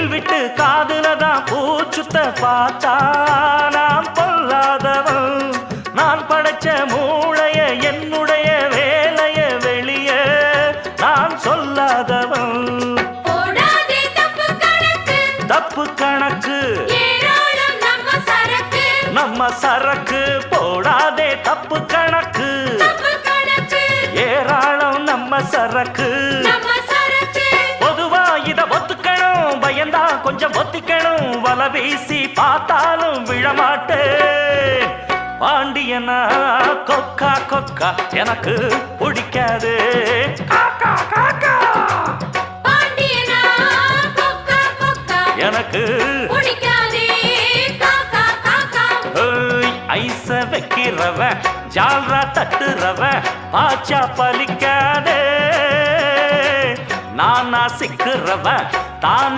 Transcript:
Will விட்டு காதுலதான் பூச்சுத்த பார்த்தா நான் பொல்லாதவன். நான் படைச்ச மூளைய என்னுடைய வேலைய வெளிய நான் சொல்லாதவன். தப்பு கணக்கு நம்ம சரக்கு போடாதே தப்பு கணக்கு ஏராளம் நம்ம சரக்கு. பொதுவா இத ஒத்துக்கணும் பயந்தா கொஞ்சம் ஒத்திக்கணும் வல வீசி பார்த்தாலும் விழமாட்டேன். பாண்டியனா கொக்கா கொக்கா எனக்கு பிடிக்காது காக்கா காக்கா எனக்கு ஐச வைக்கிறவன் ஜால்ரா தட்டுறவன் பாச்சா பலிக்காதே. நானா சிக்கிறவன் தானா